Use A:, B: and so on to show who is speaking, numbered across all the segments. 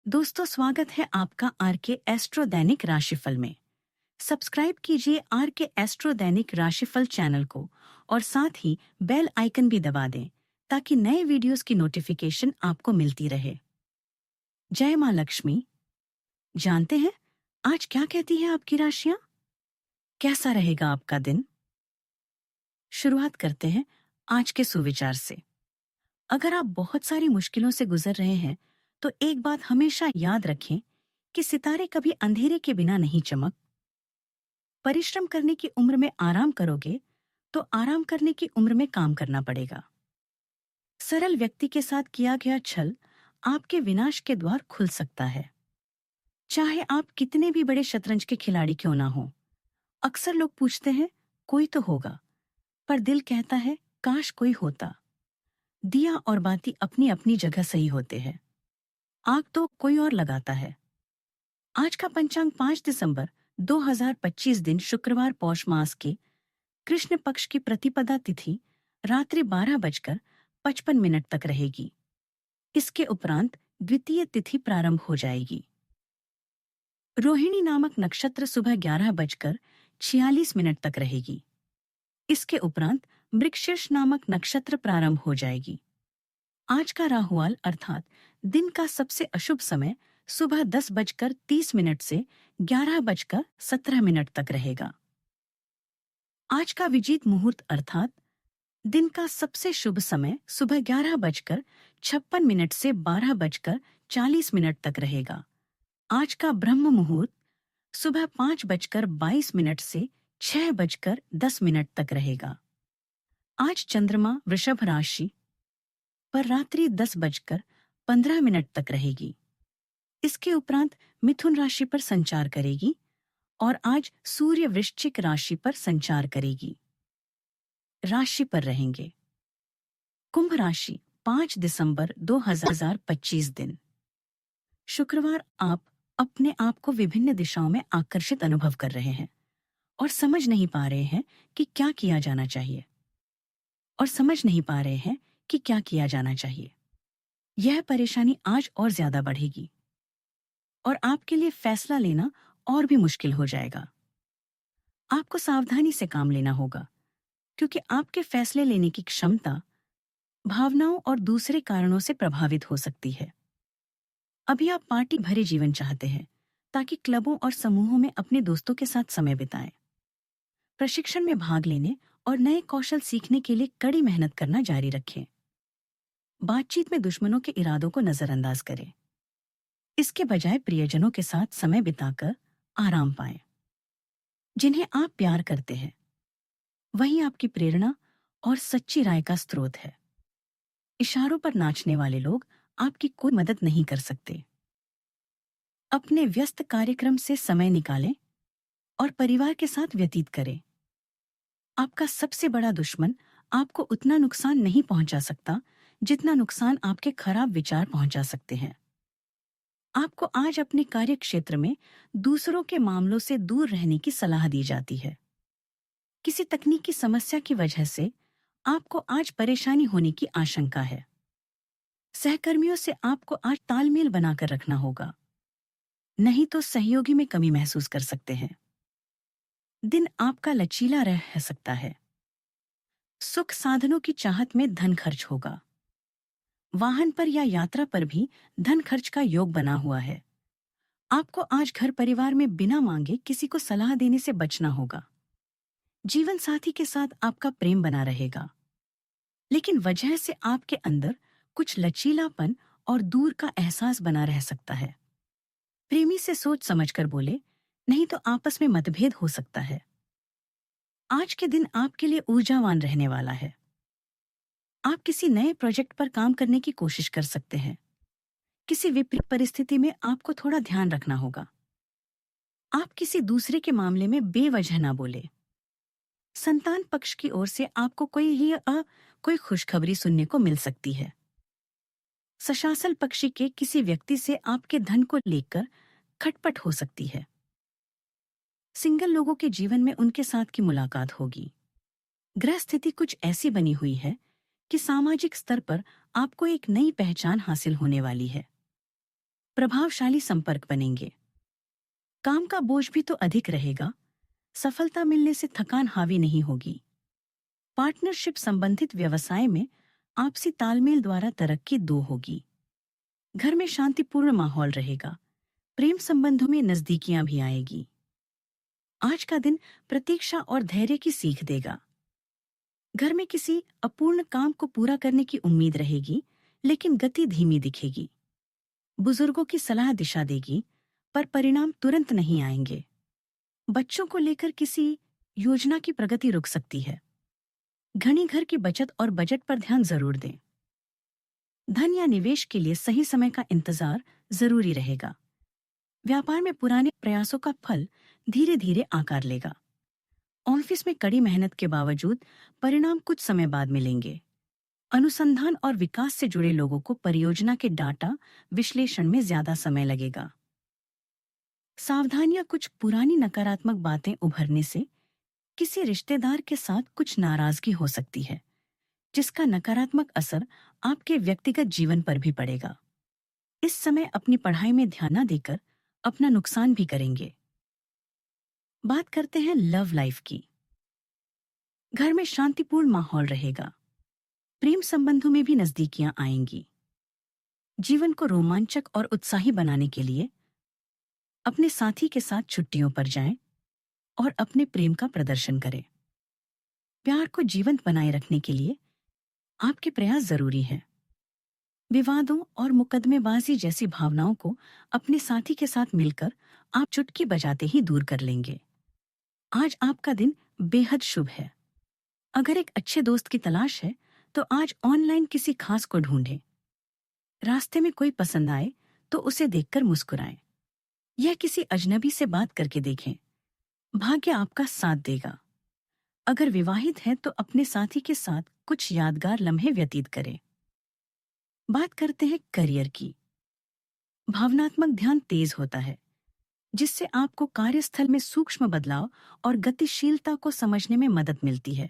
A: दोस्तों, स्वागत है आपका आर के एस्ट्रो दैनिक राशिफल में। सब्सक्राइब कीजिए आर के एस्ट्रो दैनिक राशिफल चैनल को और साथ ही बेल आइकन भी दबा दें ताकि नए वीडियोस की नोटिफिकेशन आपको मिलती रहे। जय मां लक्ष्मी। जानते हैं आज क्या कहती है आपकी राशियां? कैसा रहेगा आपका दिन? शुरुआत करते हैं आज के सुविचार से। अगर आप बहुत सारी मुश्किलों से गुजर रहे हैं तो एक बात हमेशा याद रखें कि सितारे कभी अंधेरे के बिना नहीं चमक। परिश्रम करने की उम्र में आराम करोगे तो आराम करने की उम्र में काम करना पड़ेगा। सरल व्यक्ति के साथ किया गया छल आपके विनाश के द्वार खुल सकता है। चाहे आप कितने भी बड़े शतरंज के खिलाड़ी क्यों ना हो। अक्सर लोग पूछते हैं कोई तो होगा, पर दिल कहता है काश कोई होता। दिया और बाती अपनी अपनी जगह सही होते हैं, आग तो कोई और लगाता है। आज का पंचांग 5 दिसंबर 2025 दिन शुक्रवार पौष मास के कृष्ण पक्ष की प्रतिपदा तिथि रात्रि 12:55 तक रहेगी। इसके उपरांत द्वितीय तिथि प्रारंभ हो जाएगी। रोहिणी नामक नक्षत्र सुबह 11:46 तक रहेगी। इसके उपरांत मृगशीर्ष नामक नक्षत्र प्रारंभ हो जाएगी। आज का राहुकाल अर्थात दिन का सबसे अशुभ समय सुबह 10:30 से 11:17 तक रहेगा। आज का विजीत मुहूर्त अर्थात दिन का सबसे शुभ समय सुबह 11:56 से 12:40 तक रहेगा। आज का ब्रह्म मुहूर्त सुबह 5:22 से 6:10 तक रहेगा। आज चंद्रमा वृषभ राशि पर रात्रि 10:15 तक रहेगी। इसके उपरांत मिथुन राशि पर संचार करेगी और आज सूर्य वृश्चिक राशि पर संचार करेगी। राशि पर रहेंगे कुंभ राशि 5 दिसंबर 2025 दिन शुक्रवार। आप अपने आप को विभिन्न दिशाओं में आकर्षित अनुभव कर रहे हैं और समझ नहीं पा रहे हैं कि क्या किया जाना चाहिए। यह परेशानी आज और ज्यादा बढ़ेगी और आपके लिए फैसला लेना और भी मुश्किल हो जाएगा। आपको सावधानी से काम लेना होगा क्योंकि आपके फैसले लेने की क्षमता भावनाओं और दूसरे कारणों से प्रभावित हो सकती है। अभी आप पार्टी भरे जीवन चाहते हैं ताकि क्लबों और समूहों में अपने दोस्तों के साथ समय बिताएं। प्रशिक्षण में भाग लेने और नए कौशल सीखने के लिए कड़ी मेहनत करना जारी रखें। बातचीत में दुश्मनों के इरादों को नजरअंदाज करें। इसके बजाय प्रियजनों के साथ समय बिताकर आराम पाएं। जिन्हें आप प्यार करते हैं वही आपकी प्रेरणा और सच्ची राय का स्रोत है। इशारों पर नाचने वाले लोग आपकी कोई मदद नहीं कर सकते। अपने व्यस्त कार्यक्रम से समय निकालें और परिवार के साथ व्यतीत करें। आपका सबसे बड़ा दुश्मन आपको उतना नुकसान नहीं पहुंचा सकता जितना नुकसान आपके खराब विचार पहुंचा सकते हैं। आपको आज अपने कार्य क्षेत्र में दूसरों के मामलों से दूर रहने की सलाह दी जाती है। किसी तकनीकी समस्या की वजह से आपको आज परेशानी होने की आशंका है। सहकर्मियों से आपको आज तालमेल बनाकर रखना होगा, नहीं तो सहयोगी में कमी महसूस कर सकते हैं। दिन आपका लचीला रह सकता है। सुख साधनों की चाहत में धन खर्च होगा। वाहन पर या यात्रा पर भी धन खर्च का योग बना हुआ है। आपको आज घर परिवार में बिना मांगे किसी को सलाह देने से बचना होगा। जीवन साथी के साथ आपका प्रेम बना रहेगा, लेकिन वजह से आपके अंदर कुछ लचीलापन और दूर का एहसास बना रह सकता है। प्रेमी से सोच समझकर बोले, नहीं तो आपस में मतभेद हो सकता है। आज के दिन आपके लिए ऊर्जावान रहने वाला है। आप किसी नए प्रोजेक्ट पर काम करने की कोशिश कर सकते हैं। किसी विपरीत परिस्थिति में आपको थोड़ा ध्यान रखना होगा। आप किसी दूसरे के मामले में बेवजह ना बोले। संतान पक्ष की ओर से आपको कोई खुशखबरी सुनने को मिल सकती है। सशासल पक्षी के किसी व्यक्ति से आपके धन को लेकर खटपट हो सकती है। सिंगल लोगों के जीवन में उनके साथ की मुलाकात होगी। ग्रह स्थिति कुछ ऐसी बनी हुई है कि सामाजिक स्तर पर आपको एक नई पहचान हासिल होने वाली है। प्रभावशाली संपर्क बनेंगे। काम का बोझ भी तो अधिक रहेगा। सफलता मिलने से थकान हावी नहीं होगी। पार्टनरशिप संबंधित व्यवसाय में आपसी तालमेल द्वारा तरक्की दो होगी। घर में शांतिपूर्ण माहौल रहेगा। प्रेम संबंधों में नजदीकियां भी आएगी। आज का दिन प्रतीक्षा और धैर्य की सीख देगा। घर में किसी अपूर्ण काम को पूरा करने की उम्मीद रहेगी, लेकिन गति धीमी दिखेगी। बुजुर्गों की सलाह दिशा देगी, पर परिणाम तुरंत नहीं आएंगे। बच्चों को लेकर किसी योजना की प्रगति रुक सकती है। घनी घर की बचत और बजट पर ध्यान जरूर दें। धन या निवेश के लिए सही समय का इंतजार जरूरी रहेगा। व्यापार में पुराने प्रयासों का फल धीरे धीरे आकार लेगा। ऑफिस में कड़ी मेहनत के बावजूद परिणाम कुछ समय बाद मिलेंगे। अनुसंधान और विकास से जुड़े लोगों को परियोजना के डाटा विश्लेषण में ज्यादा समय लगेगा। सावधानियां, कुछ पुरानी नकारात्मक बातें उभरने से किसी रिश्तेदार के साथ कुछ नाराजगी हो सकती है, जिसका नकारात्मक असर आपके व्यक्तिगत जीवन पर भी पड़ेगा। इस समय अपनी पढ़ाई में ध्यान न देकर अपना नुकसान भी करेंगे। बात करते हैं लव लाइफ की। घर में शांतिपूर्ण माहौल रहेगा। प्रेम संबंधों में भी नजदीकियां आएंगी। जीवन को रोमांचक और उत्साही बनाने के लिए अपने साथी के साथ छुट्टियों पर जाएं और अपने प्रेम का प्रदर्शन करें। प्यार को जीवंत बनाए रखने के लिए आपके प्रयास जरूरी हैं। विवादों और मुकदमेबाजी जैसी भावनाओं को अपने साथी के साथ मिलकर आप चुटकी बजाते ही दूर कर लेंगे। आज आपका दिन बेहद शुभ है। अगर एक अच्छे दोस्त की तलाश है तो आज ऑनलाइन किसी खास को ढूंढें। रास्ते में कोई पसंद आए तो उसे देखकर मुस्कुराएं। यह किसी अजनबी से बात करके देखें। भाग्य आपका साथ देगा। अगर विवाहित हैं तो अपने साथी के साथ कुछ यादगार लम्हे व्यतीत करें। बात करते हैं करियर की। भावनात्मक ध्यान तेज होता है, जिससे आपको कार्यस्थल में सूक्ष्म बदलाव और गतिशीलता को समझने में मदद मिलती है।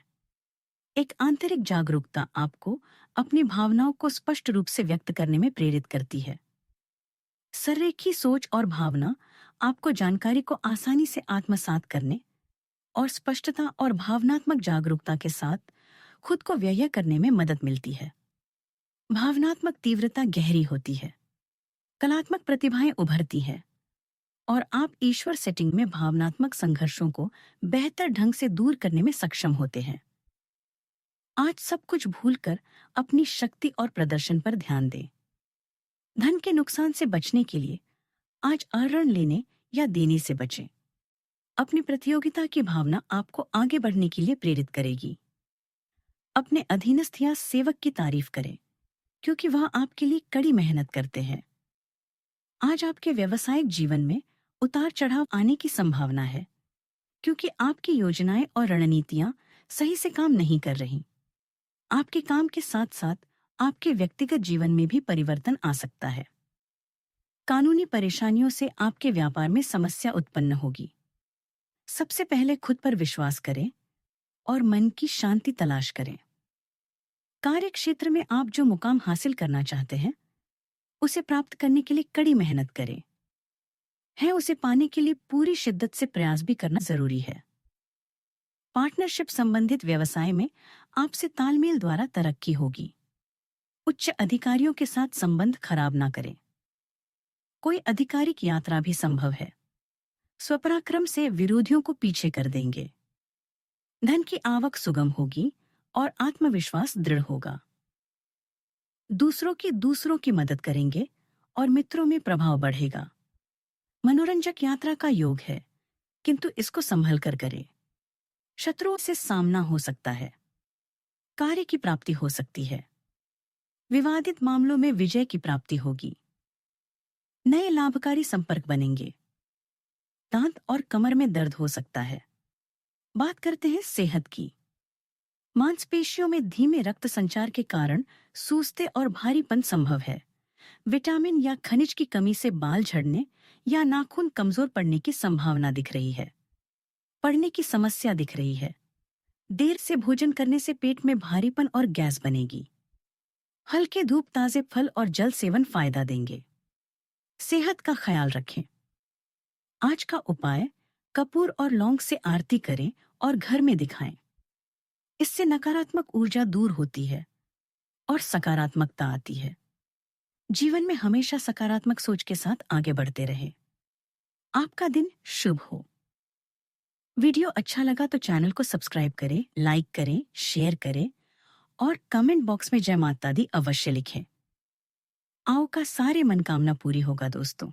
A: एक आंतरिक जागरूकता आपको अपनी भावनाओं को स्पष्ट रूप से व्यक्त करने में प्रेरित करती है। सर्रेखी सोच और भावना आपको जानकारी को आसानी से आत्मसात करने और स्पष्टता और भावनात्मक जागरूकता के साथ खुद को व्यय करने में मदद मिलती है। भावनात्मक तीव्रता गहरी होती है। कलात्मक प्रतिभाएं उभरती हैं और आप ईश्वर सेटिंग में भावनात्मक संघर्षों को बेहतर ढंग से दूर करने में सक्षम होते हैं। आज सब कुछ भूलकर अपनी शक्ति और प्रदर्शन पर ध्यान दें। धन के नुकसान से बचने के लिए आज अऋण लेने या देने से बचें। अपनी प्रतियोगिता की भावना आपको आगे बढ़ने के लिए प्रेरित करेगी। अपने अधीनस्थ या सेवक की तारीफ करें, क्योंकि वह आपके लिए कड़ी मेहनत करते हैं। आज आपके व्यावसायिक जीवन में उतार चढ़ाव आने की संभावना है, क्योंकि आपकी योजनाएं और रणनीतियां सही से काम नहीं कर रही। आपके काम के साथ साथ आपके व्यक्तिगत जीवन में भी परिवर्तन आ सकता है। कानूनी परेशानियों से आपके व्यापार में समस्या उत्पन्न होगी। सबसे पहले खुद पर विश्वास करें और मन की शांति तलाश करें। कार्य क्षेत्र में आप जो मुकाम हासिल करना चाहते हैं, उसे प्राप्त करने के लिए कड़ी मेहनत करें। उसे पाने के लिए पूरी शिद्दत से प्रयास भी करना जरूरी है। पार्टनरशिप संबंधित व्यवसाय में आपसे तालमेल द्वारा तरक्की होगी। उच्च अधिकारियों के साथ संबंध खराब ना करें। कोई आधिकारिक यात्रा भी संभव है। स्वपराक्रम से विरोधियों को पीछे कर देंगे। धन की आवक सुगम होगी और आत्मविश्वास दृढ़ होगा। दूसरों की मदद करेंगे और मित्रों में प्रभाव बढ़ेगा। मनोरंजक यात्रा का योग है, किंतु इसको संभल कर करें। शत्रुओं से सामना हो सकता है। कार्य की प्राप्ति हो सकती है। विवादित मामलों में विजय की प्राप्ति होगी। नए लाभकारी संपर्क बनेंगे। दांत और कमर में दर्द हो सकता है। बात करते हैं सेहत की। मांसपेशियों में धीमे रक्त संचार के कारण सूजते और भारीपन संभव है। विटामिन या खनिज की कमी से बाल झड़ने या नाखून कमजोर पड़ने की संभावना दिख रही है। पड़ने की समस्या दिख रही है। देर से भोजन करने से पेट में भारीपन और गैस बनेगी। हल्के धूप, ताजे फल और जल सेवन फायदा देंगे। सेहत का ख्याल रखें। आज का उपाय, कपूर और लौंग से आरती करें और घर में दिखाएं। इससे नकारात्मक ऊर्जा दूर होती है और सकारात्मकता आती है। जीवन में हमेशा सकारात्मक सोच के साथ आगे बढ़ते रहें। आपका दिन शुभ हो। वीडियो अच्छा लगा तो चैनल को सब्सक्राइब करें, लाइक करें, शेयर करें और कमेंट बॉक्स में जय माता दी अवश्य लिखें। आओ का सारे मनोकामना पूरी होगा दोस्तों।